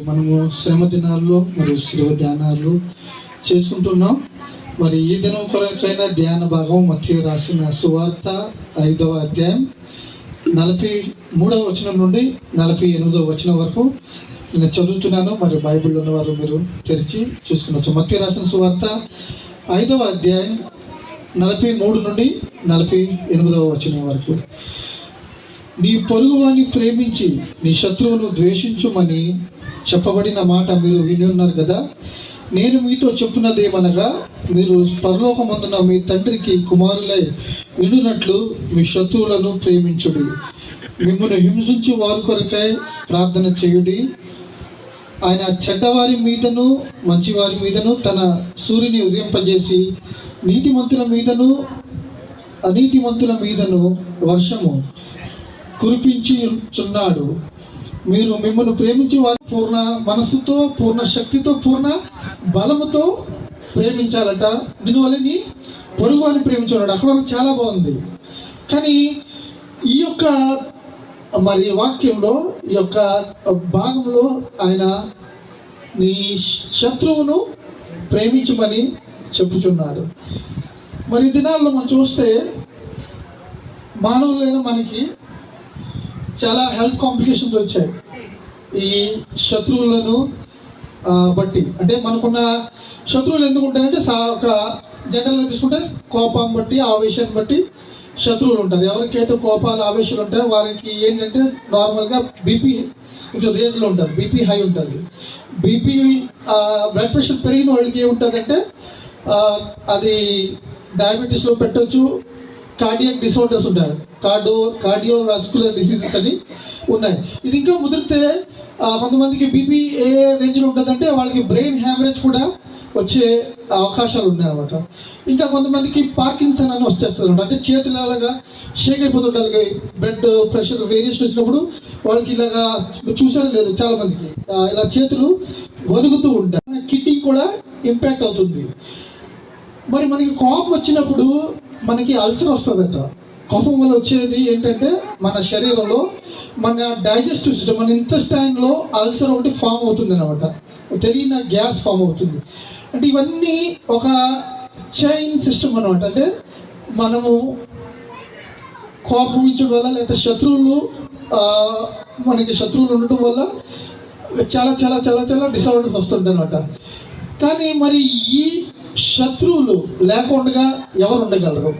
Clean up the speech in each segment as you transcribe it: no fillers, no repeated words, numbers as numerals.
మనము శ్రమ దినాల్లో మరియు శిలువ ధ్యానాలు చేసుకుంటున్నాం. మరి ఈ దినం కొరకైన ధ్యాన భాగం మత్తయి రాసిన సువార్త 5వ అధ్యాయం 43వ వచనం నుండి 48వ వచనం వరకు నేను చదువుతున్నాను. మరి బైబిల్లో ఉన్నవారు మీరు తెరిచి చూసుకున్నచ్చు. మత్తయి రాసిన సువార్త 5వ అధ్యాయం 43 నుండి 48వ వచనం వరకు. నీ పొరుగువాని ప్రేమించి నీ శత్రువును ద్వేషించుమని చెప్పబడిన మాట మీరు విని ఉన్నారు కదా. నేను మీతో చెప్పున్నది ఏమనగా, మీరు పరలోకమందున మీ తండ్రికి కుమారులై వినున్నట్లు మీ శత్రువులను ప్రేమించుడి, మిమ్మల్ని హింసించి వారి కొరకై ప్రార్థన చేయుడి. ఆయన చెడ్డవారి మీదను మంచివారి మీదను తన సూర్యుని ఉదయింపజేసి నీతిమంతుల మీదను అనీతిమంతుల మీదను వర్షము కురిపించుచున్నాడు. మీరు మిమ్మల్ని ప్రేమించి వారి పూర్ణ మనస్సుతో, పూర్ణ శక్తితో, పూర్ణ బలముతో ప్రేమించాలట. దీనివల్ల నీ పొరుగు అని ప్రేమించున్నాడు. అక్కడ చాలా బాగుంది. కానీ ఈ యొక్క మరి వాక్యంలో, ఈ యొక్క భాగంలో ఆయన నీ శత్రువును ప్రేమించమని చెప్పుచున్నాడు. మరి దినాల్లో మనం చూస్తే మానవులైన మనకి చాలా హెల్త్ కాంప్లికేషన్స్ వచ్చాయి ఈ శత్రువులను బట్టి. అంటే మనకున్న శత్రువులు ఎందుకు ఉంటారంటే ఒక జనరల్గా తీసుకుంటే కోపం బట్టి, ఆవేశాన్ని బట్టి శత్రువులు ఉంటారు. ఎవరికైతే కోపాలు ఆవేశాలు ఉంటాయో వారికి ఏంటంటే నార్మల్గా బీపీ కొంచెం రేజ్లో ఉంటారు, బీపీ హై ఉంటుంది. బీపీ బ్లడ్ ప్రెషర్ పెరిగిన వాళ్ళకి ఏముంటుందంటే అది డయాబెటీస్లో పెట్టవచ్చు. కార్డియాక్ డిసార్డర్స్ ఉంటాయి, కార్డియోవాస్కులర్ డిసీజెస్ అని ఉన్నాయి. ఇది ఇంకా ముదిరితే కొంతమందికి బీపీ ఏ రేంజ్లో ఉంటుందంటే వాళ్ళకి బ్రెయిన్ హ్యామరేజ్ కూడా వచ్చే అవకాశాలు ఉన్నాయన్నమాట. ఇంకా కొంతమందికి పార్కిన్సన్ అని వచ్చేస్తారు అనమాట. అంటే చేతులు అలాగా షేక్ అయిపోతుంటారు. బ్లడ్ ప్రెషర్ వేరియేషన్ వచ్చినప్పుడు వాళ్ళకి ఇలాగా చూసారో లేదు, చాలామందికి ఇలా చేతులు వణుకుతూ ఉంటాయి. కిడ్నీ కూడా ఇంపాక్ట్ అవుతుంది. మరి మనకి కోపం వచ్చినప్పుడు మనకి అల్సర్ వస్తుందట. కోపం వల్ల వచ్చేది ఏంటంటే మన శరీరంలో, మన డైజెస్టివ్ సిస్టమ్, మన ఇంటెస్టైన్లో అల్సర్ ఒకటి ఫామ్ అవుతుంది అనమాట. తెలియని గ్యాస్ ఫామ్ అవుతుంది. అంటే ఇవన్నీ ఒక చైన్ సిస్టమ్ అనమాట. అంటే మనము కోపమించడం వల్ల, లేదా మనకి శత్రువులు ఉండటం వల్ల చాలా చాలా చాలా చాలా డిసార్డర్స్ వస్తుంటాయి అనమాట. కానీ మరి ఈ శత్రువులు లేకుండా ఎవరు ఉండగలరు?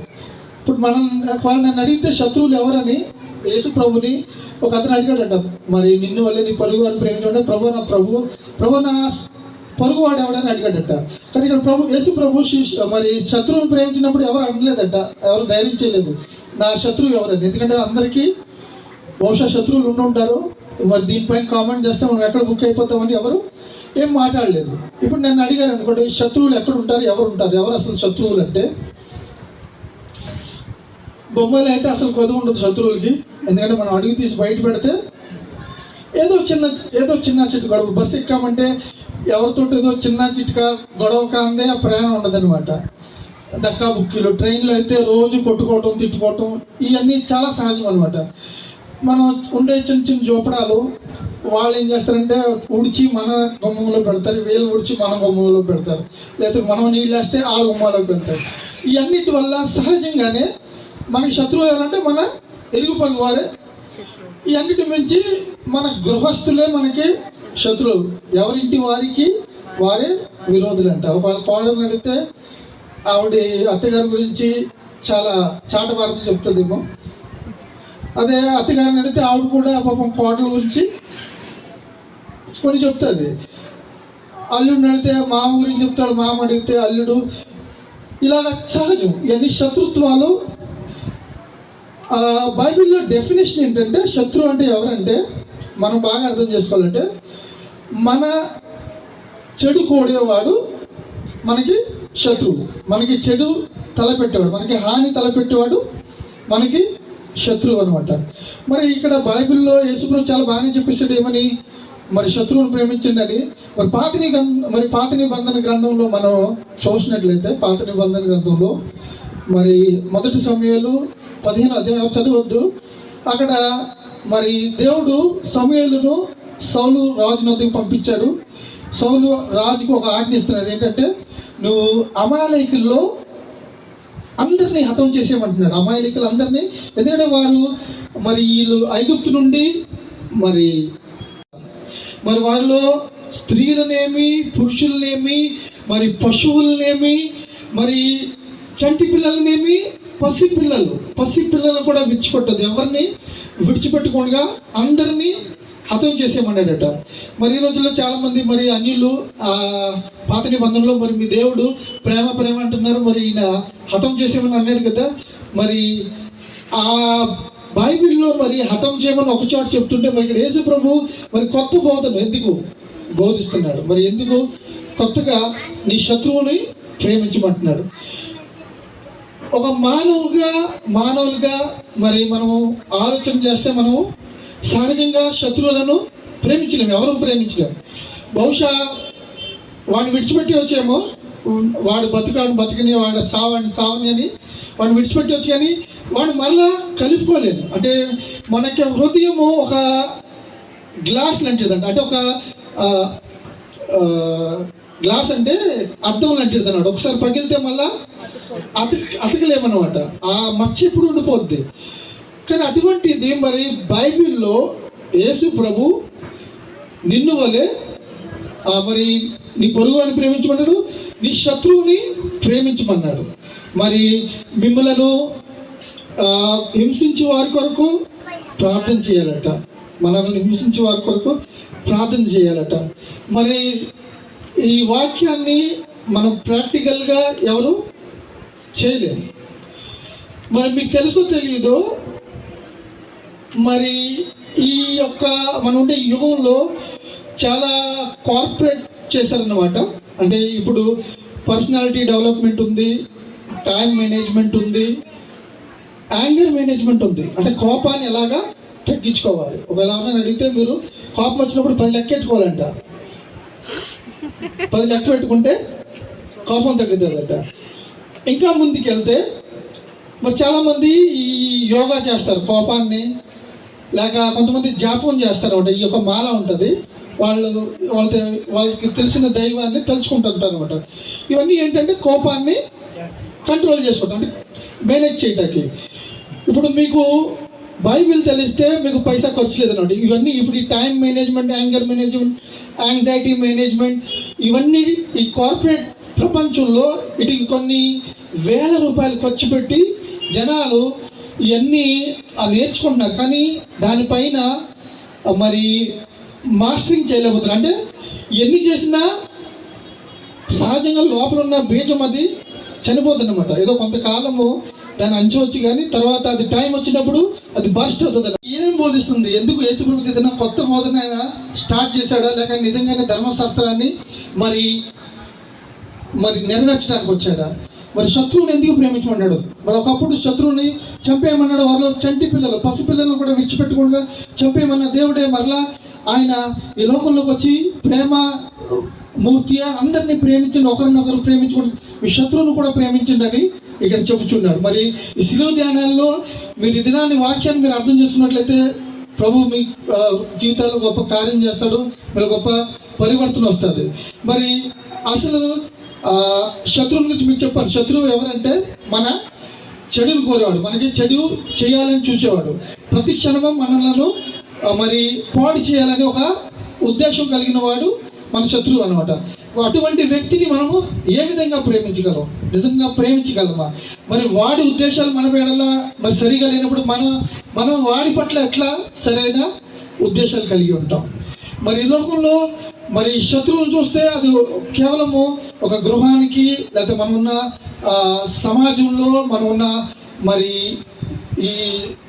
ఇప్పుడు వాళ్ళు నన్ను అడిగితే శత్రువులు ఎవరని యేసు ప్రభుని ఒక అతను అడిగాడట. మరి నిన్ను వల్లే నీ పొరుగు వారిని ప్రేమించడం, ప్రభు నా పొరుగువాడు ఎవడని అడిగాడట. కానీ ఇక్కడ యేసు ప్రభు మరి శత్రువుని ప్రేమించినప్పుడు ఎవరు అనలేదట, ఎవరు ధైర్యం చేయలేదు నా శత్రువు ఎవరని. ఎందుకంటే అందరికీ బహుశా శత్రువులు ఉండుంటారు. మరి దీనిపైన కామెంట్ చేస్తే మనం ఎక్కడ బుక్ అయిపోతామని ఎవరు ఏం మాట్లాడలేదు. ఇప్పుడు నన్ను అడిగారు అనుకోండి, శత్రువులు ఎక్కడ ఉంటారు, ఎవరు ఉంటారు, ఎవరు అసలు శత్రువులు అంటే? బొమ్మలు అయితే అసలు కొద్దు ఉండదు శత్రువులకి. ఎందుకంటే మనం అడిగి తీసి బయట పెడితే ఏదో చిన్న చిట్టు గొడవ. బస్సు ఎక్కామంటే ఎవరితో ఏదో చిన్న చిట్కా గొడవ కాందే ఆ ప్రయాణం ఉండదన్నమాట. దక్కా బుక్కీలు. ట్రైన్లో అయితే రోజు కొట్టుకోవటం, తిట్టుకోవటం ఇవన్నీ చాలా సహజం అనమాట. మనం ఉండే చిన్న చిన్న జోపడాలు వాళ్ళు ఏం చేస్తారంటే ఉడిచి మన గుమ్మంలో పెడతారు, వీళ్ళు ఉడిచి మన గుమ్మంలో పెడతారు, లేకపోతే మనం నీళ్ళు వేస్తే ఆ గుమ్మాలో పెడతారు. ఇవన్నిటి వల్ల సహజంగానే మనకి శత్రువు ఎవరంటే మన ఇరుగు పొరుగు వారే. ఈ అన్నిటి మించి మన గృహస్థులే మనకి శత్రువు. ఎవరింటి వారికి వారే విరోధులు అంట. ఒక కోడలు అడిగితే ఆవిడ అత్తగారి గురించి చాలా చాటబారని చెప్తుందేమో. అదే అత్తగారిని అడిగితే ఆవిడ కూడా పాపం కోడల గురించి కొన్ని చెప్తుంది. అల్లుడిని అడిగితే మామ గురించి చెప్తాడు, మామ అడిగితే అల్లుడు. ఇలాగ సహజం. ఇవన్నీ శత్రుత్వాలు. బైబిల్లో డెఫినేషన్ ఏంటంటే శత్రువు అంటే ఎవరంటే మనం బాగా అర్థం చేసుకోవాలంటే మన చెడు కోడేవాడు మనకి శత్రువు. మనకి చెడు తలపెట్టేవాడు, మనకి హాని తలపెట్టేవాడు మనకి శత్రువు అనమాట. మరి ఇక్కడ బైబిల్లో యేసుప్రభు చాలా బాగానే చెప్పేసాడు ఏమని, మరి శత్రువుని ప్రేమించండి అని. మరి పాత నిబంధన గ్రంథంలో మనం చూసినట్లయితే, పాత నిబంధన గ్రంథంలో మరి 1 సమూయేలు 15 అధ్యాయం చదవద్దు. అక్కడ మరి దేవుడు సమూయేలును సౌలు రాజు నదికి పంపించాడు. సౌలు రాజుకు ఒక ఆజ్ఞ ఇస్తున్నాడు, ఏంటంటే నువ్వు అమాలేకుల్లో అందరినీ హతం చేసేయమంటున్నాడు. అమాలేకులు అందరినీ, ఎందుకంటే వారు మరి వీళ్ళు ఐగుప్తు నుండి మరి వారిలో స్త్రీలనేమి, పురుషులనేమి, మరి పశువులనేమి, మరి చంటి పిల్లలనేమి, పసిపిల్లలు కూడా విడిచిపెట్టదు. ఎవరిని విడిచిపెట్టకుండా అందరినీ హతం చేసేయమన్నాడట. మరి ఈ రోజుల్లో చాలామంది మరి అన్యులు పాత నిబంధనలో మరి మీ దేవుడు ప్రేమ అంటున్నారు, మరి ఈయన హతం చేసేయమని అన్నాడు కదా. మరి ఆ బైబిల్లో మరి హతం చేయమని ఒక చోట చెప్తుంటే మరి ఇక్కడ యేసు ప్రభు మరి కొత్త బోధన ఎందుకు బోధిస్తున్నాడు? మరి ఎందుకు కొత్తగా నీ శత్రువుని ప్రేమించమంటున్నాడు? ఒక మానవులుగా మరి మనము ఆలోచన చేస్తే మనము సహజంగా శత్రువులను ప్రేమించలేము, ఎవరు ప్రేమించలేము. బహుశా వాడిని విడిచిపెట్టి వచ్చేమో, వాడు బతుకని, వాడు సావని అని వాడిని విడిచిపెట్టి వచ్చి, కానీ వాడు మళ్ళా కలుపుకోలేము. అంటే మనకి హృదయము ఒక గ్లాస్ లాంటిదంట, అంటే ఒక గ్లాస్ అంటే అద్దం లాంటిది అన్నాడు. ఒకసారి పగిలితే మళ్ళా అతకలేమన్నమాట, ఆ మచ్చ ఎప్పుడు ఉండిపోద్ది. కానీ అటువంటిది మరి బైబిల్లో యేసు ప్రభు నిన్ను వలె మరి నీ పొరుగు అని ప్రేమించమన్నాడు, నీ శత్రువుని ప్రేమించమన్నాడు. మరి మిమ్మలను హింసించే వారి కొరకు ప్రార్థన చేయాలట, మనల్ని హింసించే వారి కొరకు ప్రార్థన చేయాలట. మరి ఈ వాక్యాన్ని మనం ప్రాక్టికల్గా ఎవరు చేయలేము. మరి మీకు తెలుసో తెలియదో, మరి ఈ యొక్క మనం ఉండే యుగంలో చాలా కార్పొరేట్ చేశారన్నమాట. అంటే ఇప్పుడు పర్సనాలిటీ డెవలప్మెంట్ ఉంది, టైం మేనేజ్మెంట్ ఉంది, యాంగర్ మేనేజ్మెంట్ ఉంది. అంటే కోపాన్ని ఎలాగా తగ్గించుకోవాలి. ఒకవేళ ఎవరైనా అడిగితే మీరు కోపం వచ్చినప్పుడు 10 లెక్క పెట్టుకోవాలంట, 10 లెక్క పెట్టుకుంటే కోపం తగ్గుతుందట. ఇంకా ముందుకు వెళ్తే మరి చాలామంది ఈ యోగా చేస్తారు కోపాన్ని, లేక కొంతమంది జాపం చేస్తారు అనమాట. ఈ యొక్క మాల ఉంటుంది, వాళ్ళకి తెలిసిన దైవాన్ని తలుచుకుంటుంటారు అనమాట. ఇవన్నీ ఏంటంటే కోపాన్ని కంట్రోల్ చేసుకుంటాం, అంటే మేనేజ్ చేయడానికి. ఇప్పుడు మీకు బైబిల్ తెలిస్తే మీకు పైసా ఖర్చు లేదన్నమాట. ఇవన్నీ ఇప్పుడు ఈ time management, anger management, anxiety management, ఇవన్నీ ఈ కార్పొరేట్ ప్రపంచంలో వీటికి కొన్ని వేల రూపాయలు ఖర్చు పెట్టి జనాలు ఇవన్నీ నేర్చుకుంటున్నారు. కానీ దానిపైన మరి మాస్టరింగ్ చేయలేకపోతున్నారు. అంటే ఎన్ని చేసినా సహజంగా లోపల ఉన్న బీజం అది చనిపోతుంది అన్నమాట. ఏదో కొంతకాలము దాన్ని అంచవచ్చు, కానీ తర్వాత అది టైం వచ్చినప్పుడు అది బస్ట్ అవుతుంది. ఏం బోధిస్తుంది? ఎందుకు యేసుప్రభు ఏదైనా కొత్త బోధన ఆయన స్టార్ట్ చేశాడా, లేక నిజంగానే ధర్మశాస్త్రాన్ని మరి నెరవేర్చడానికి వచ్చాడా? మరి శత్రువుని ఎందుకు ప్రేమించమన్నాడు? మరి ఒకప్పుడు శత్రువుని చంపేయమన్నాడు. వాళ్ళు చంటి పిల్లలు, పసిపిల్లలను కూడా విడిచిపెట్టకుండా చంపేయమన్న దేవుడే మరలా ఆయన ఈ లోకంలోకి వచ్చి ప్రేమ మూర్తిగా అందరినీ ప్రేమించండి, ఒకరినొకరు ప్రేమించుకోండి, మీ శత్రువును కూడా ప్రేమించండి అని ఇక్కడ చెప్పుచున్నాడు. మరి ఈ శిలువ ధ్యానాల్లో మీరు ఈ దినాన్ని వాక్యాన్ని మీరు అర్థం చేసుకున్నట్లయితే ప్రభు మీ జీవితాల్లో గొప్ప కార్యం చేస్తాడు, మీరు గొప్ప పరివర్తన వస్తుంది. మరి అసలు శత్రువు గురించి మీకు చెప్పాను. శత్రువు ఎవరంటే మన చెడును కోరేవాడు, మనకి చెడు చేయాలని చూసేవాడు, ప్రతి క్షణము మనలను మరి పాడు చేయాలని ఒక ఉద్దేశం కలిగిన వాడు మన శత్రువు అనమాట. అటువంటి వ్యక్తిని మనము ఏ విధంగా ప్రేమించగలం? నిజంగా ప్రేమించగలమా? మరి వాడి ఉద్దేశాలు మన వేడలా మరి సరిగా లేనప్పుడు మనం వాడి పట్ల ఎట్లా సరైన ఉద్దేశాలు కలిగి ఉంటాం? మరి ఈ లోకంలో మరి శత్రువును చూస్తే అది కేవలము ఒక గృహానికి, లేకపోతే మనమున్న సమాజంలో మనమున్న మరి ఈ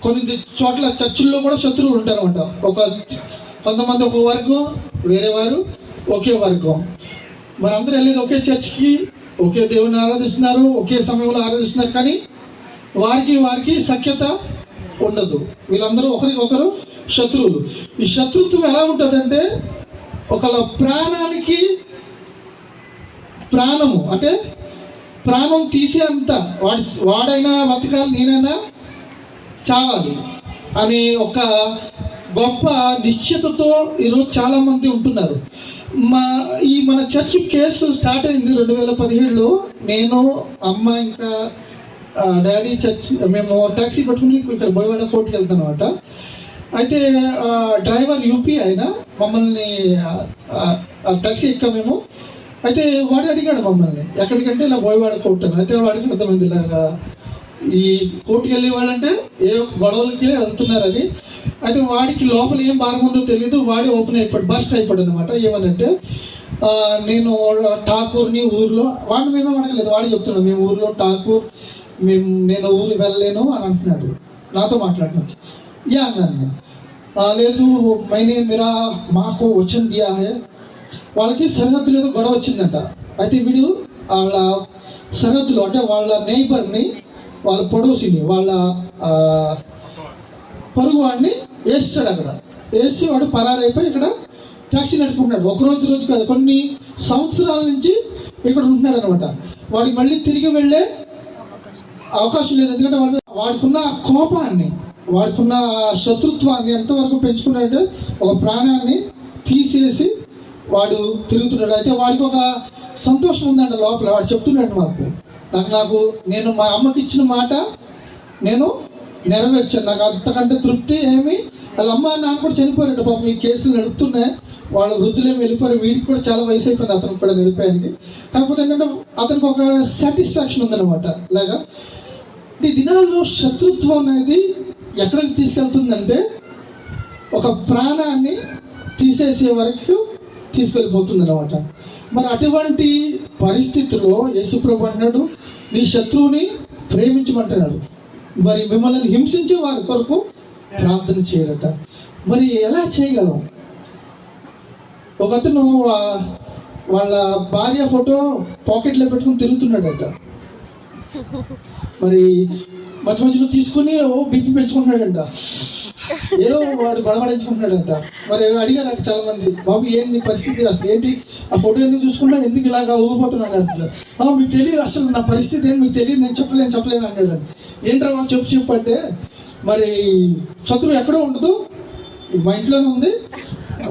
కొన్ని చోట్ల చర్చిల్లో కూడా శత్రువులు ఉంటారన్నమాట. కొంతమంది ఒక వర్గం, వేరే వారు ఒకే వర్గం. మరి అందరూ వెళ్ళేది ఒకే చర్చికి, ఒకే దేవుని ఆరాధిస్తున్నారు, ఒకే సమయంలో ఆరాధిస్తున్నారు, కానీ వారికి సఖ్యత ఉండదు. వీళ్ళందరూ ఒకరికొకరు శత్రువులు. ఈ శత్రుత్వం ఎలా ఉంటుందంటే ఒకళ్ళ ప్రాణానికి ప్రాణము, అంటే ప్రాణం తీసే అంత వాడైనా బతకాలి, నేనైనా చావాలి అనే ఒక గొప్ప నిశ్చయతతో ఈరోజు చాలామంది ఉంటున్నారు. మన చర్చ్ కేసు స్టార్ట్ అయింది 2017లో. నేను, అమ్మ, ఇంకా డాడీ చర్చ్ మేము ట్యాక్సీ పట్టుకుని ఇక్కడ బోయవాడ కోర్టుకి వెళ్తాం అనమాట. అయితే డ్రైవర్ యూపీ ఆయన మమ్మల్ని ట్యాక్సీ ఎక్కామేమో. అయితే వాడు అడిగాడు మమ్మల్ని ఎక్కడికంటే ఇలా బోయవాడ కోర్టు అని. అయితే వాడికి అర్థమైంది ఇలాగా ఈ కోర్టుకి వెళ్ళే వాళ్ళంటే ఏ గొడవలకి వెళ్తున్నారని. అయితే వాడికి లోపల ఏం బాగుందో తెలియదు, వాడి ఓపెన్ అయిపోయాడు, బస్ట్ అయిపోయాడు అనమాట. ఏమనంటే నేను ఠాకూర్ని ఊర్లో, వాడిని మేమే అడగలేదు, వాడు చెప్తున్నాడు మేము ఊర్లో ఠాకూర్, నేను ఊరు వెళ్ళలేను అని అంటున్నాడు, నాతో మాట్లాడుతున్నాడు. యా అన్నాను నేను. లేదు మైనే మీరా మాకు వచ్చింది దియా హే. వాళ్ళకి సరిహద్దులు ఏదో గొడవ వచ్చిందంట. అయితే వీడు వాళ్ళ సరిహద్దులు అంటే వాళ్ళ నైబర్ని, వాళ్ళ పొడోసిని, వాళ్ళ పొరుగు వాడిని వేస్తాడు. అక్కడ వేసి వాడు పరారైపోయి ఇక్కడ ట్యాక్సీ నడుపుకుంటున్నాడు. ఒక రోజు కాదు, కొన్ని సంవత్సరాల నుంచి ఇక్కడ ఉంటున్నాడు అనమాట. వాడికి మళ్ళీ తిరిగి వెళ్ళే అవకాశం లేదు. ఎందుకంటే వాడుకున్న కోపాన్ని, వాడుకున్న శత్రుత్వాన్ని ఎంతవరకు పెంచుకున్నాడంటే ఒక ప్రాణాన్ని తీసేసి వాడు తిరుగుతున్నాడు. అయితే వాడికి ఒక సంతోషం ఉందంట లోపల. వాడు చెప్తున్నాడు నాకు నేను మా అమ్మకి ఇచ్చిన మాట నేను నెరవేర్చాను, నాకు అంతకంటే తృప్తి ఏమి. వాళ్ళ అమ్మ నాన్న కూడా చనిపోయాడు పాపం. ఈ కేసులు నడుపుతున్నాయి, వాళ్ళ వృద్ధులేమి వెళ్ళిపోయారు. వీడికి కూడా చాలా వయసు అయిపోయింది అతనికి కూడా నడిపాయనికి. కాకపోతే ఏంటంటే అతనికి ఒక సాటిస్ఫాక్షన్ ఉందన్నమాట. ఇలాగా ఈ దినాల్లో శత్రుత్వం అనేది ఎక్కడికి తీసుకెళ్తుందంటే ఒక ప్రాణాన్ని తీసేసే వరకు తీసుకెళ్ళిపోతుంది అనమాట. మరి అటువంటి పరిస్థితుల్లో యేసుప్రభు అన్నాడు నీ శత్రువుని ప్రేమించమంటున్నాడు. మరి మిమ్మల్ని హింసించే వారి కొరకు ప్రార్థన చేయరట. మరి ఎలా చేయగలం? ఒక అతను వాళ్ళ భార్య ఫోటో పాకెట్లో పెట్టుకుని తిరుగుతున్నాడట. మరి మధ్య మధ్యలో తీసుకుని బిప్పి పెంచుకుంటున్నాడంట, ఏదో వాడు గొడవడించుకుంటున్నాడంట. మరి అడిగారు చాలా మంది, బాబు ఏంటి నీ పరిస్థితి, అసలు ఏంటి ఆ ఫోటో ఎందుకు చూసుకుంటా, ఎందుకు ఇలాగా ఊగిపోతున్నాడు అంటున్నారు. మీకు తెలియదు అసలు నా పరిస్థితి ఏంటి, మీకు తెలియదు, నేను చెప్పలేను అన్నాడు. ఏంట్రా బాబు చెప్పు అంటే, మరి శత్రువు ఎక్కడో ఉండదు, మా ఇంట్లోనే ఉంది,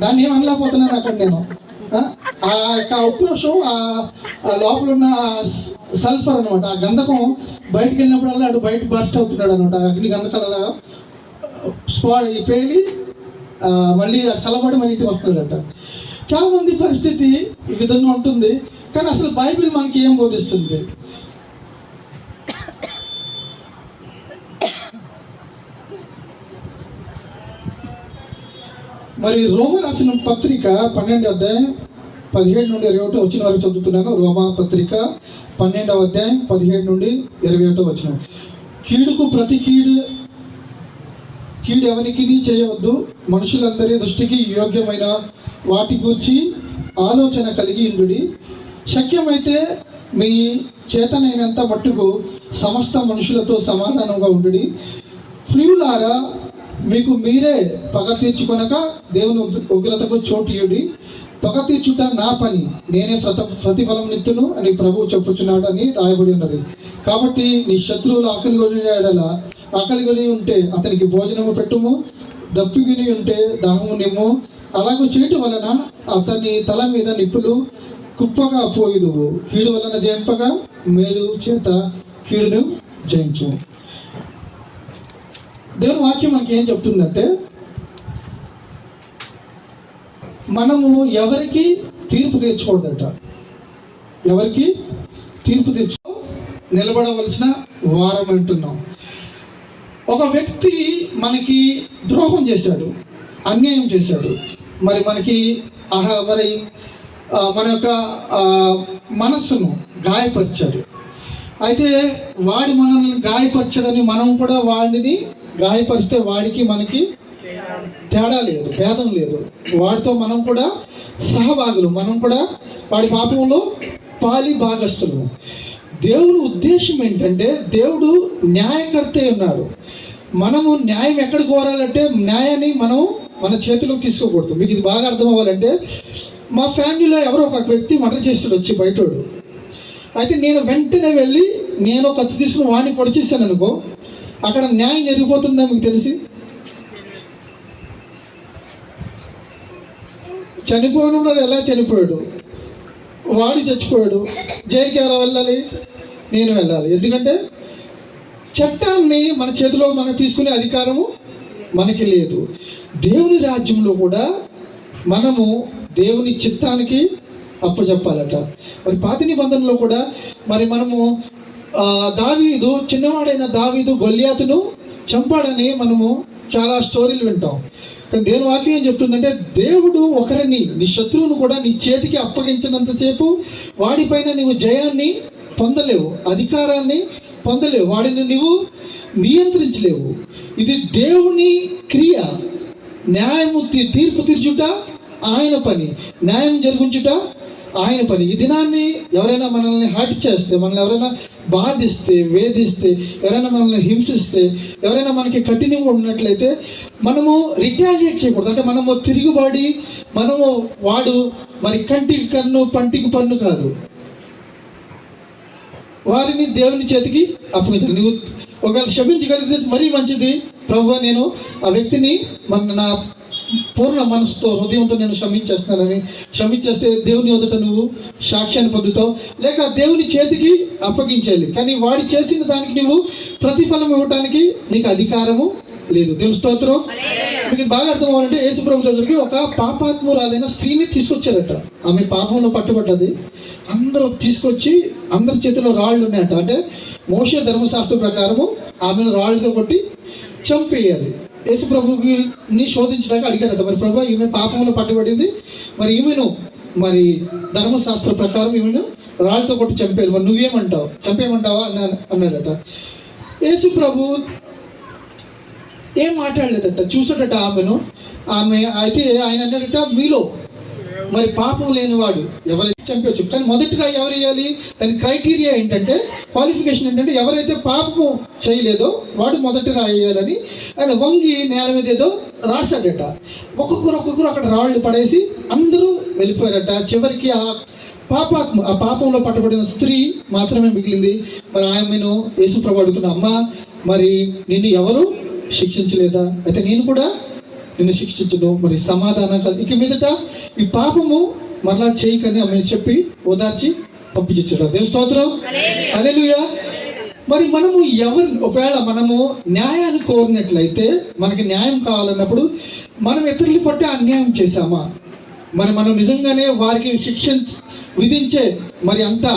దాన్ని ఏం అనలేకపోతున్నాను అక్కడ నేను. ఆ యొక్క ఉక్రోషం, ఆ లోపల ఉన్న సల్ఫర్ అనమాట, ఆ గంధకం బయటకు వెళ్ళినప్పుడల్లా అటు బయట బర్స్ట్ అవుతున్నాడు అనమాట. అగ్ని గంధకాల పేలి మళ్ళీ చల్లబడి మళ్ళీ ఇంటికి వస్తున్నాడట. చాలామంది పరిస్థితి ఈ విధంగా ఉంటుంది. కానీ అసలు బైబిల్ మనకి ఏం బోధిస్తుంది? మరి రోమా రాసిన పత్రిక 12వ అధ్యాయం 17 నుండి 21 వచ్చిన వరకు చదువుతున్నాను. రోమా పత్రిక 12వ అధ్యాయం 17 నుండి 21 వచ్చిన. కీడుకు ప్రతి కీడు ఎవరికి చేయవద్దు, మనుషులందరి దృష్టికి యోగ్యమైన వాటి గూర్చి ఆలోచన కలిగి ఉండుడి. శక్యమైతే మీ చేతనైనంత మట్టుకు సమస్త మనుషులతో సమాధానంగా ఉండుడి. ప్రియులారా, మీకు మీరే పగ తీర్చుకొనక దేవుని ఉగ్రతకు చోటియుడి. పగ తీర్చుట నా పని, నేనే ప్రతిఫలం నిత్తును అని ప్రభువు చెప్పుచున్నాడు అని రాయబడి ఉన్నది. కాబట్టి నీ శత్రువులు ఆకలిగొని ఉంటే అతనికి భోజనము పెట్టుము, దప్పిగిని ఉంటే దాహము నిమ్ము. అలాగూ చేయటం వలన అతని తల మీద నిప్పులు కుప్పగా పోయిదువు. కీడు వలన జయింపగా మేలు చేత కీడును జయించు. దేవుని వాక్యం మనకి ఏం చెప్తుందంటే, మనము ఎవరికి తీర్పు తీర్చకూడదట. ఎవరికి తీర్పు తీర్చుకో నిలబడవలసిన వారం అంటున్నాం. ఒక వ్యక్తి మనకి ద్రోహం చేశాడు, అన్యాయం చేశాడు, మరి మనకి మన యొక్క మనస్సును గాయపరిచాడు. అయితే వాడి మనల్ని గాయపరచడని మనం కూడా వాడిని గాయపరిస్తే వాడికి మనకి తేడా లేదు, భేదం లేదు. వాడితో మనం కూడా సహభాగులు, మనం కూడా వాడి పాపంలో పాలి భాగస్థులు. దేవుని ఉద్దేశం ఏంటంటే, దేవుడు న్యాయకర్తే ఉన్నాడు. మనము న్యాయం ఎక్కడ కోరాలంటే, న్యాయాన్ని మనం మన చేతిలోకి తీసుకోకూడదు. మీకు ఇది బాగా అర్థం అవ్వాలంటే, మా ఫ్యామిలీలో ఎవరో ఒక వ్యక్తి మర్డర్ చేస్తాడు వచ్చి బయటోడు. అయితే నేను వెంటనే వెళ్ళి నేను కత్తి తీసుకుని వాడిని పొడిచేసాను అనుకో, అక్కడ న్యాయం జరిగిపోతుందా మీకు తెలిసి? చనిపోయిన వాడు ఎలా చనిపోయాడు? వాడు చచ్చిపోయాడు. జైలుకి ఎవరు వెళ్ళాలి? నేను వెళ్ళాలి. ఎందుకంటే చట్టాన్ని మన చేతిలో మనం తీసుకునే అధికారము మనకి లేదు. దేవుని రాజ్యంలో కూడా మనము దేవుని చిత్తానికి అప్పచెప్పాలట. మరి పాత నిబంధనలో కూడా మరి మనము దావీదు, చిన్నవాడైన దావీదు గొల్యాతును చంపాడని మనము చాలా స్టోరీలు వింటాం. కానీ దేవుని వాక్యం ఏం చెప్తుందంటే, దేవుడు ఒకరిని, నీ శత్రువును కూడా నీ చేతికి అప్పగించినంతసేపు వాడిపైన నువ్వు జయాన్ని పొందలేవు, అధికారాన్ని పొందలేవు, వాడిని నువ్వు నియంత్రించలేవు. ఇది దేవుని క్రియ. న్యాయము తీర్పు తీర్చుట ఆయన పని, న్యాయం జరిగించుట ఆయన పని. ఈ దినాన్ని ఎవరైనా మనల్ని హర్ట్ చేస్తే, మనల్ని ఎవరైనా బాధిస్తే, వేధిస్తే, ఎవరైనా మనల్ని హింసిస్తే, ఎవరైనా మనకి కఠినంగా ఉన్నట్లయితే మనము రిటాలియేట్ చేయకూడదు. అంటే మనము తిరుగుబాడి మనము వాడు మరి కంటికి కన్ను పంటికి పన్ను కాదు, వారిని దేవుని చేతికి అప్పగించాలి. నువ్వు ఒకవేళ క్షమించగలిగితే మరీ మంచిది. ప్రభువా, నేను ఆ వ్యక్తిని నా పూర్ణ మనసుతో, హృదయంతో నేను క్షమించేస్తే దేవుని ఎదుట నువ్వు సాక్ష్యాన్ని పొందుతావు. లేక దేవుని చేతికి అప్పగించాలి. కానీ వాడి చేసిన దానికి నువ్వు ప్రతిఫలం ఇవ్వడానికి నీకు అధికారము లేదు. దేవుని స్తోత్రం. మీకు బాగా అర్థం అవ్వాలంటే, యేసు ప్రభు దగ్గరికి ఒక పాపాత్మురాలైన స్త్రీని తీసుకొచ్చారట. ఆమె పాపంలో పట్టుబడ్డది. అందరూ తీసుకొచ్చి అందరి చేతిలో రాళ్ళు ఉన్నాయట. అంటే మోషే ధర్మశాస్త్రం ప్రకారము ఆమెను రాళ్ళతో కొట్టి చంపేయాలి. యేసు ప్రభుని శోధించడానికి అడిగారట, మరి ప్రభు, ఈమె పాపంలో పట్టుబడింది, మరి ఈమెను మరి ధర్మశాస్త్ర ప్రకారం ఈమెను రాళ్ళతో కొట్టి చంపేయాలి, మరి నువ్వేమంటావు, చంపేయమంటావా అన్నాడట. యేసు ప్రభు ఏం మాట్లాడలేదట, చూసాడట ఆమెను. ఆమె అయితే ఆయన అన్నాడట, మీలో మరి పాపం లేనివాడు ఎవరైతే చంపవచ్చు. కానీ మొదటి రాయి ఎవరు వేయాలి? దాని క్రైటీరియా ఏంటంటే, క్వాలిఫికేషన్ ఏంటంటే, ఎవరైతే పాపము చేయలేదో వాడు మొదటి రాయి వేయాలని ఆయన వంగి నేల మీద ఏదో రాశాడట. ఒక్కొక్కరు అక్కడ రాళ్ళు పడేసి అందరూ వెళ్ళిపోయారట. చివరికి ఆ పాపంలో పట్టబడిన స్త్రీ మాత్రమే మిగిలింది. మరి ఆమెను యేసు ప్రభు అడుగుతున్న, అమ్మ, మరి నిన్ను ఎవరు శిక్షించలేదా? అయితే నేను కూడా నిన్ను శిక్షించను, మరి సమాధానం కాదు, ఇక మీదట ఈ పాపము మరలా చేయకని ఆమె చెప్పి ఓదార్చి పంపించాడు. దేవుని స్తోత్రం. హల్లెలూయా. మరి మనము ఒకవేళ మనము న్యాయాన్ని కోరినట్లయితే, మనకి న్యాయం కావాలన్నప్పుడు మనం ఇతరులు పట్టి అన్యాయం చేశామా? మరి మనం నిజంగానే వారికి శిక్ష విధించే మరి అంత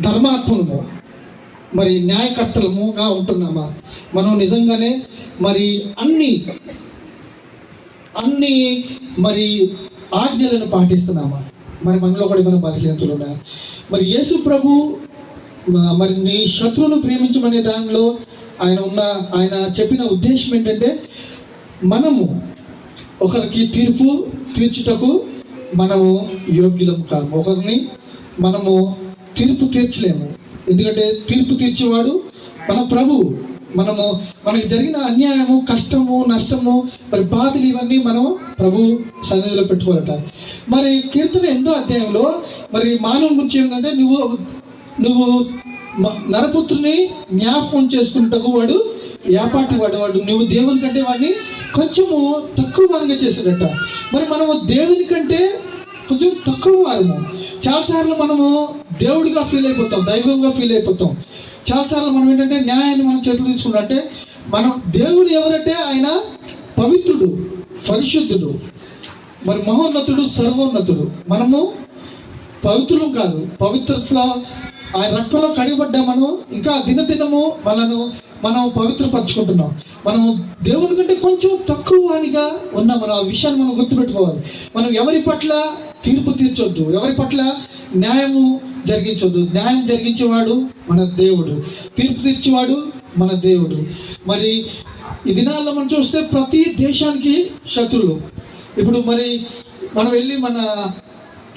ధర్మాత్మము, మరి న్యాయకర్తలముగా ఉంటున్నామా? మనం నిజంగానే మరి అన్ని మరి ఆజ్ఞలను పాటిస్తున్నామా? మరి మనలో కూడా మన బలహీనతలు ఉన్నాయి. మరి యేసు ప్రభు మరి నీ శత్రువును ప్రేమించమనే దానిలో ఆయన చెప్పిన ఉద్దేశం ఏంటంటే, మనము ఒకరికి తీర్పు తీర్చుటకు మనము యోగ్యులం కాము. ఒకరిని మనము తీర్పు తీర్చలేము. ఎందుకంటే తీర్పు తీర్చేవాడు మన ప్రభువు. మనకి జరిగిన అన్యాయము, కష్టము, నష్టము, మరి బాధలు ఇవన్నీ మనం ప్రభు సన్నిధిలో పెట్టుకోవాలట. మరి కీర్తన 8వ అధ్యాయంలో మరి మానవుని గురించి ఏంటంటే, నువ్వు నరపుత్రుని జ్ఞాపకం చేసుకుంటకు వాడు యాపాటి వాడు నువ్వు దేవుని కంటే వాడిని కొంచెము తక్కువ వారంగా చేశాడట. మరి మనము దేవుని కంటే కొంచెం తక్కువ వారము. చాలాసార్లు మనము దేవుడిగా ఫీల్ అయిపోతాం, దైవంగా ఫీల్ అయిపోతాం. చాలాసార్లు మనం ఏంటంటే న్యాయాన్ని మనం చేతులు తీసుకుంటాం. అంటే మనం దేవుడు ఎవరంటే ఆయన పవిత్రుడు, పరిశుద్ధుడు, మరి మహోన్నతుడు, సర్వోన్నతుడు. మనము పవిత్రులు కాదు, పవిత్రతలో ఆయన రక్తంలో కడిగబడ్డా మనం ఇంకా దినదినము మనం పవిత్రపరచుకుంటున్నాం. మనం దేవుని కంటే కొంచెం తక్కువ వానిగా ఉన్నాం. మనం ఆ విషయాన్ని మనం గుర్తుపెట్టుకోవాలి. మనం ఎవరి పట్ల తీర్పు తీర్చొద్దు, ఎవరి పట్ల న్యాయము జరిగించొద్దు. న్యాయం జరిగించేవాడు మన దేవుడు, తీర్పు తీర్చేవాడు మన దేవుడు. మరి ఈ దినాల్లో మనం చూస్తే ప్రతి దేశానికి శత్రువులు. ఇప్పుడు మరి మనం వెళ్ళి మన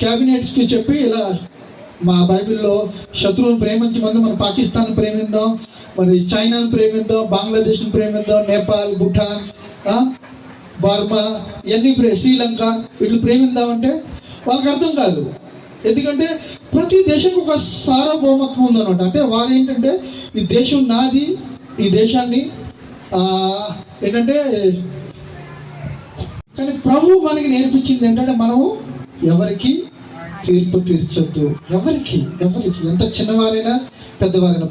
క్యాబినెట్స్కి చెప్పి, ఇలా మా బైబిల్లో శత్రువులను ప్రేమించమంది, మన పాకిస్తాన్ ప్రేమిద్దాం, మరి చైనాను ప్రేమిద్దాం, బంగ్లాదేశ్ని ప్రేమిద్దాం, నేపాల్, భూటాన్, బర్మా, ఇవన్నీ శ్రీలంక, వీటిని ప్రేమిద్దామంటే వాళ్ళకి అర్థం కాదు. ఎందుకంటే ప్రతి దేశానికి ఒక సార్వభౌమత్వం ఉందన్నమాట. అంటే వారు ఏంటంటే, ఈ దేశం నాది, ఈ దేశాన్ని ఏంటంటే కానీ ప్రభు మనకి నేర్పించింది ఏంటంటే మనము ఎవరికి తీర్పు తీర్చొద్దు. ఎవరికి ఎంత చిన్నవారైనా పెద్దవారైనా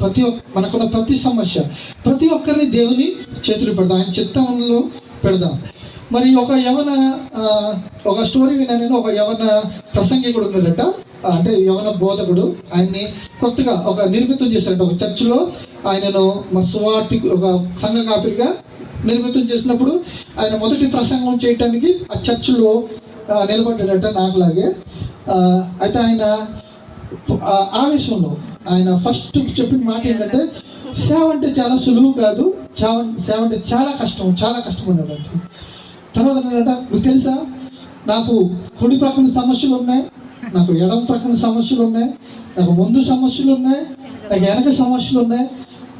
మనకున్న ప్రతి సమస్య ప్రతి ఒక్కరిని దేవుని చేతులు పెడదాం, ఆయన చిత్తంలో పెడదాం. మరి ఒక స్టోరీ విన్నా నేను. ఒక యవన ప్రసంగికుడు ఉన్నాడట, అంటే యవన బోధకుడు. ఆయన్ని కొత్తగా ఒక నిర్మితం చేశారట ఒక చర్చిలో. ఆయనను మరి ఒక సంఘ కాపరిగా నిర్మితం చేసినప్పుడు ఆయన మొదటి ప్రసంగం చేయటానికి ఆ చర్చిలో నిలబడ్డాడట నాకులాగే. అయితే ఆయన ఆవేశంలో ఆయన ఫస్ట్ చెప్పిన మాట ఏంటంటే, సేవ అంటే చాలా సులువు కాదు, సేవ అంటే చాలా కష్టం అన్నాడంట. తర్వాత అన్నాడట, మీకు తెలుసా, నాకు కుడి ప్రక్కన సమస్యలు ఉన్నాయి, నాకు ఎడమ ప్రక్కన సమస్యలు ఉన్నాయి, నాకు ముందు సమస్యలు ఉన్నాయి, నాకు వెనక సమస్యలు ఉన్నాయి.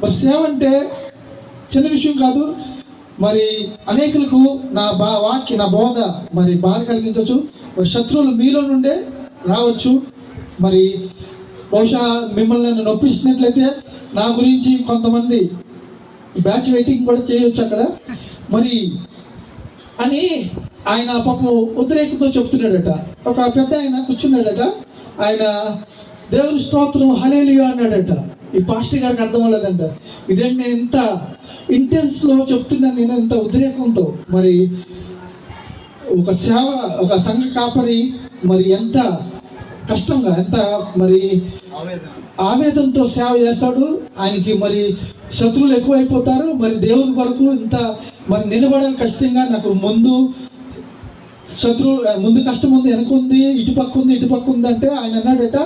మరి సేవ అంటే చిన్న విషయం కాదు. మరి అనేకులకు నా బోధ మరి బాధ కలిగించవచ్చు. మరి శత్రువులు మీలో నుండే రావచ్చు. మరి బహుశా మిమ్మల్ని నేను నొప్పిస్తున్నట్లయితే నా గురించి కొంతమంది బ్యాచ్ వెయిటింగ్ కూడా చేయవచ్చు అక్కడ మరి అని ఆయన పాపం ఉద్రేకంతో చెప్తున్నాడట. ఒక పెద్ద ఆయన కూర్చున్నాడట. ఆయన దేవుని స్తోత్రం హల్లెలూయా అన్నాడట. ఈ పాస్టర్ గారికి అర్థం అవ్వలేదంట, ఇదేంటి నేను ఇంత ఇంటెన్స్లో చెప్తున్నాను, నేను ఇంత ఉద్రేకంతో. మరి ఒక సంఘ కాపరి మరి ఎంత కష్టంగా, ఎంత మరి ఆవేదనతో సేవ చేస్తాడు. ఆయనకి మరి శత్రువులు ఎక్కువైపోతారు. మరి దేవుని కొరకు ఇంత మరి నిలబడాలి ఖచ్చితంగా. నాకు ముందు కష్టం ఉంది, వెనక ఉంది, ఇటుపక్క ఉంది అంటే ఆయన అన్నాడట,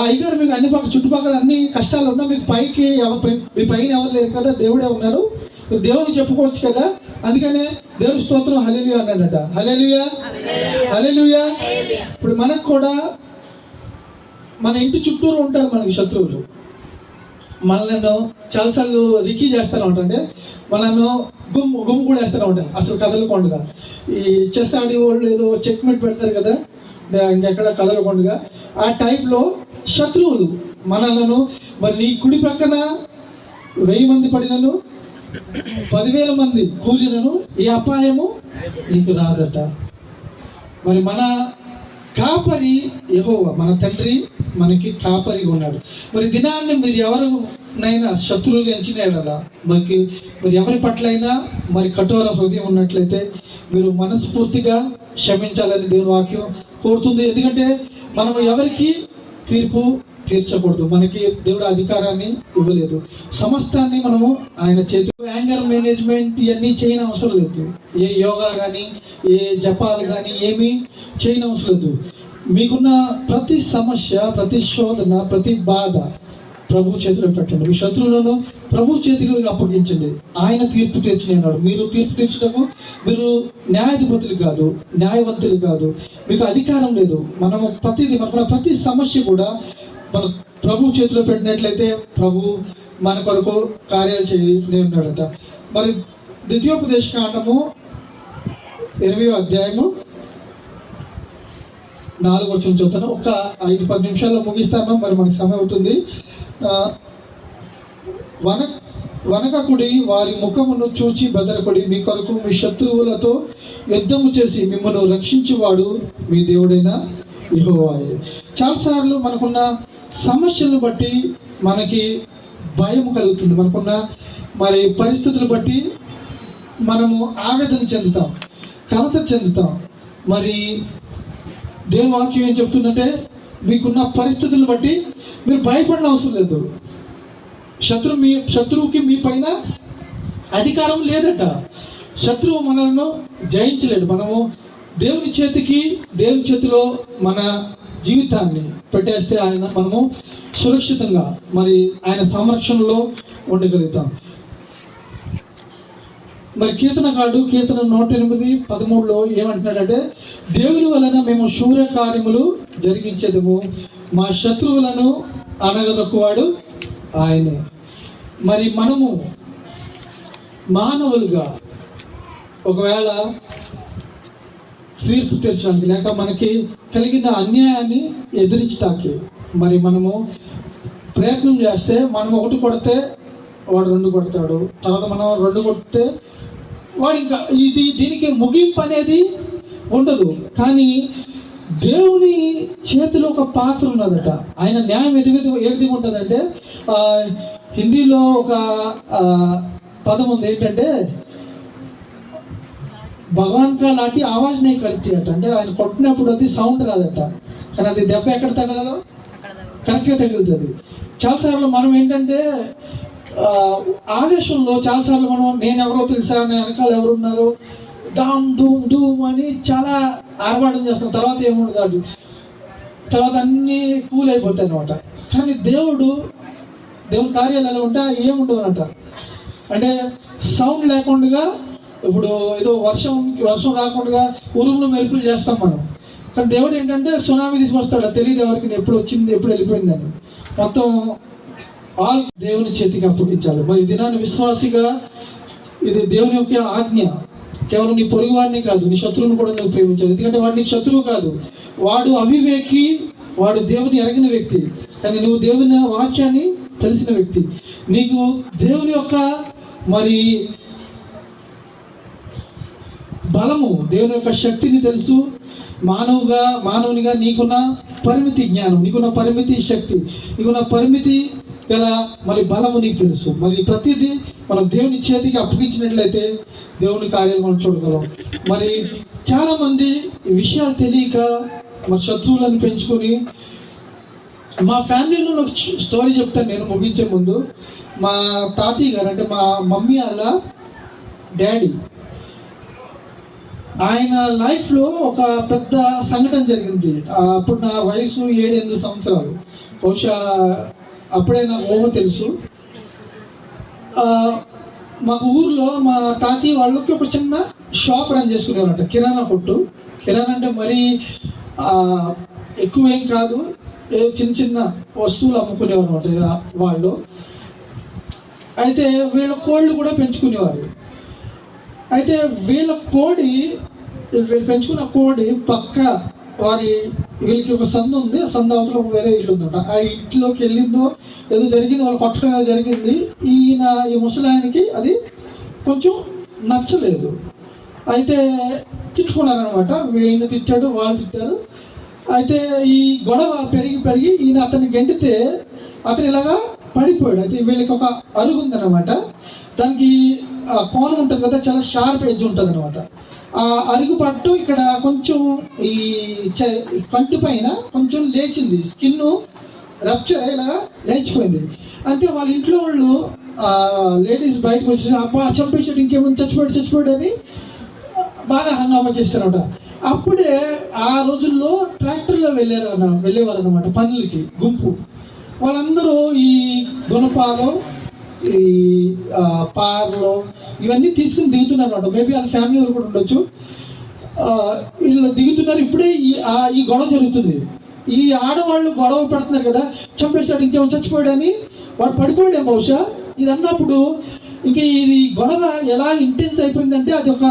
అయ్యగారు మీకు అన్ని చుట్టుపక్కల అన్ని కష్టాలు ఉన్నా మీకు మీ పైన ఎవరు లేరు కదా, దేవుడే ఉన్నాడు, మీరు దేవుడిని చెప్పుకోవచ్చు కదా, అందుకనే దేవుని స్తోత్రం హల్లెలూయా అన్నాడట. హల్లెలూయా. ఇప్పుడు మనకు కూడా మన ఇంటి చుట్టూరు ఉంటారు మనకి శత్రువులు. మనల్ని చాలాసార్లు రికీ చేస్తూనే ఉంటాయంటే, మనల్ని గుమ్ము కూడా వేస్తూనే ఉంటాయి అసలు కదలకొండగా. ఈ చెస్ ఆడి వాళ్ళు ఏదో చెక్మేట్ పెడతారు కదా, ఇంకెక్కడ కదలకొండగా. ఆ టైప్లో శత్రువులు మనలను మరి నీ కుడి ప్రక్కన 1000 మంది పడినను 10,000 మంది కూలినను ఈ అపాయము నీకు రాదట. మరి మన కాపరి యెహోవా, మన తండ్రి మనకి కాపరిగా ఉన్నాడు. మరి దినాన్ని మీరు ఎవరినైనా శత్రువులు ఎంచినాడలా మరి ఎవరి పట్లైనా మరి కఠోర హృదయం ఉన్నట్లయితే మీరు మనస్ఫూర్తిగా క్షమించాలని దేవుని వాక్యం కోరుతుంది. ఎందుకంటే మనం ఎవరికి తీర్పు తీర్చకూడదు, మనకి దేవుడు అధికారాన్ని ఇవ్వలేదు. సమస్తాన్ని మనము ఆయన చేతిలో. యాంగర్ మేనేజ్మెంట్ ఇవన్నీ చేయని అవసరం లేదు. ఏ యోగా కానీ ఏ జపాలు కానీ ఏమీ చేయని అవసరం లేదు. మీకున్న ప్రతి సమస్య, ప్రతి శోధన, ప్రతి బాధ ప్రభు చేతిలో పెట్టండి. మీ శత్రువులను ప్రభు చేతిలో అప్పగించండి. ఆయన తీర్పు తీర్చినాడు. మీరు తీర్పు తీర్చడము, మీరు న్యాయాధిపతులు కాదు, న్యాయవంతులు కాదు, మీకు అధికారం లేదు. మనకున్న ప్రతి సమస్య కూడా మన ప్రభు చేతిలో పెట్టినట్లయితే ప్రభు మన కొరకు కార్యాలు చేయనే ఉన్నాడట. మరి ద్వితీయోపదేశ కాండము 20వ అధ్యాయము 4వ వచనం చదువుతాను. ఒక 5-10 నిమిషాల్లో ముగిస్తాను, మరి మనకి సమయం అవుతుంది. వనకకుడి, వారి ముఖమును చూచి బెదరకుడి, మీ కొరకు మీ శత్రువులతో యుద్ధము చేసి మిమ్మల్ని రక్షించేవాడు మీ దేవుడైన యెహోవాయే. చాలాసార్లు మనకున్న సమస్యలను బట్టి మనకి భయం కలుగుతుంది. మనకున్న మరి పరిస్థితులు బట్టి మనము ఆవేదన చెందుతాం, కలత చెందుతాం. మరి దేవుని వాక్యం ఏం చెప్తుందంటే, మీకున్న పరిస్థితులను బట్టి మీరు భయపడిన అవసరం లేదు. శత్రువుకి మీ పైన అధికారం లేదట. శత్రువు మనల్ని జయించలేడు. మనము దేవుని చేతిలో మన జీవితాన్ని పెట్టేస్తే మనము సురక్షితంగా మరి ఆయన సంరక్షణలో ఉండగలుగుతాం. మరి కీర్తనకారుడు కీర్తన 108:13 ఏమంటున్నాడంటే, దేవుని వలన మేము శూర కార్యములు జరిగించేదము, మా శత్రువులను అనగదొక్కువాడు ఆయనే. మరి మనము మానవులుగా ఒకవేళ తీర్పు తీర్చడానికి లేక మనకి కలిగిన అన్యాయాన్ని ఎదిరించడానికి మరి మనము ప్రయత్నం చేస్తే, మనం 1 కొడితే వాడు 2 కొడతాడు, తర్వాత మనం 2 కొడితే వాడు ఇంకా దీనికి ముగింపు అనేది ఉండదు. కానీ దేవుని చేతిలో ఒక పాత్ర ఉన్నదట. ఆయన న్యాయం ఏ విధంగా ఉంటుందంటే, హిందీలో ఒక పదం ఉంది ఏంటంటే, భగవాన్ కా లాఠీ ఆవాజ్ నే కడతీ అట. అంటే ఆయన కొట్టినప్పుడు అది సౌండ్ రాదట, కానీ అది దెబ్బ ఎక్కడ తగలలో కరెక్ట్గా తగులుతుంది. చాలాసార్లు మనం ఏంటంటే ఆవేశంలో చాలాసార్లు మనం నేను ఎవరో తెలుసా, నా వెనకాల ఎవరున్నారు, డామ్ డూమ్ డూమ్ అని చాలా ఆర్భాటం చేస్తాం. తర్వాత ఏముండదు, అది తర్వాత అన్నీ కూల్ అయిపోతాయి అనమాట. కానీ దేవుని కార్యాలు ఎలా ఉంటే ఏముండదు అనమాట. అంటే సౌండ్ లేకుండా, ఇప్పుడు ఏదో వర్షం రాకుండా ఉరుములు మెరుపులు చేస్తాం మనం. కానీ దేవుడు ఏంటంటే సునామీ తీసుకొస్తాడు, తెలియదు ఎవరికి ఎప్పుడు వచ్చింది ఎప్పుడు వెళ్ళిపోయిందని. మొత్తం దేవుని చేతికి అప్పగించాలి. మరి దినాన్ని విశ్వాసిగా ఇది దేవుని యొక్క ఆజ్ఞ. కేవలం నీ పొరుగు వాడిని కాదు, నీ శత్రువుని కూడా నువ్వు ప్రేమించాలి. ఎందుకంటే వాడు నీకు శత్రువు కాదు, వాడు అవివేకి, వాడు దేవుని ఎరగిన వ్యక్తి. కానీ నువ్వు దేవుని వాక్యాన్ని తెలిసిన వ్యక్తి. నీకు దేవుని యొక్క మరి బలము, దేవుని యొక్క శక్తిని తెలుసు. మానవునిగా నీకున్న పరిమితి జ్ఞానం, నీకున్న పరిమితి శక్తి, నీకున్న పరిమితి గల మరి బలము నీకు తెలుసు. మరి ప్రతిదీ మనం దేవుని చేతికి అప్పగించినట్లయితే దేవుని కార్యాలు మనం చూడగలం. మరి చాలామంది ఈ విషయాలు తెలియక మరి శత్రువులను పెంచుకొని, మా ఫ్యామిలీలో ఒక స్టోరీ చెప్తాను నేను ముగించే ముందు. మా తాతయ్య గారు, అంటే మా మమ్మీ వాళ్ళ డాడీ, ఆయన లైఫ్లో ఒక పెద్ద సంఘటన జరిగింది. అప్పుడు నా వయసు 7-8 సంవత్సరాలు, బహుశా అప్పుడే నాకు ఊహ తెలుసు. మాకు ఊర్లో మా తాతయ్య వాళ్ళకి ఒక చిన్న షాప్ రన్ చేసుకునేవారట, కిరాణా కొట్టు. కిరాణా అంటే మరీ ఎక్కువేం కాదు, చిన్న వస్తువులు అమ్ముకునేవారు అనమాట వాళ్ళు. అయితే వీళ్ళ కోళ్ళు కూడా పెంచుకునేవారు. అయితే వీళ్ళు పెంచుకున్న కోడి పక్క వీళ్ళకి ఒక సందు ఉంది, ఆ సందు అవతల వేరే ఇల్లు ఉందట. ఆ ఇంట్లోకి వెళ్ళిందో ఏదో జరిగింది, వాళ్ళు కొట్టడం ఏదో జరిగింది. ఈ ముసలాయనకి అది కొంచెం నచ్చలేదు. అయితే తిట్టుకున్నారనమాట. వీళ్ళని తిట్టాడు, వాళ్ళు తిట్టారు. అయితే ఈ గొడవ పెరిగి ఈయన అతన్ని గెంటితే అతను ఇలాగా పడిపోయాడు. అయితే వీళ్ళకి ఒక అరుగు ఉందన్నమాట, దానికి కోణం ఉంటుంది కదా, చాలా షార్ప్ ఎడ్జ్ ఉంటుంది అనమాట. ఆ అరుగు పట్టు ఇక్కడ కొంచెం ఈ కంటి పైన కొంచెం లేచింది, స్కిన్ రప్చర్ ఇలా లేచిపోయింది. అంటే వాళ్ళ ఇంట్లో వాళ్ళు లేడీస్ బయటకు వచ్చి అబ్బా చంపేసాడు, ఇంకేముంది, చచ్చిపోయాడు అని బాగా హంగామా చేస్తారన్నమాట. అప్పుడే ఆ రోజుల్లో ట్రాక్టర్లో వెళ్ళేవారు అనమాట పనులకి గుంపు. వాళ్ళందరూ ఈ గుణపాలు, ఈ పార్లో ఇవన్నీ తీసుకుని దిగుతున్నారు అనమాట. మేబీ వాళ్ళ ఫ్యామిలీ వాళ్ళు కూడా ఉండొచ్చు. వీళ్ళు దిగుతున్నారు. ఇప్పుడే ఈ గొడవ జరుగుతుంది. ఈ ఆడవాళ్ళు గొడవ పెడుతున్నారు కదా, చంపేస్తాడు, ఇంకేమో చచ్చిపోయాడు అని. వాడు పడిపోయాడే బహుశా. ఇది అన్నప్పుడు ఇంక ఇది గొడవ ఎలా ఇంటెన్స్ అయిపోయిందంటే, అది ఒక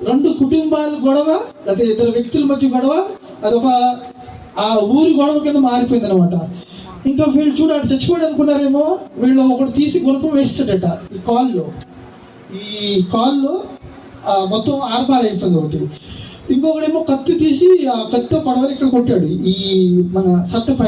2 కుటుంబాల గొడవ, లేదా 2 వ్యక్తుల మధ్య గొడవ, అదొక ఆ ఊరి గొడవ కింద మారిపోయింది అనమాట. ఇంకా వీళ్ళు చూడాలి చచ్చిపోయాడు అనుకున్నారేమో, వీళ్ళు ఒకటి తీసి గుణపం వేస్తాడట ఈ కాల్లో మొత్తం ఆర్పాలు అయిపోయింది ఒకటి. ఇంకొకడేమో కత్తి తీసి ఆ కత్తితో కొడవలు ఇక్కడ కొట్టాడు ఈ మన సట్ట పైన.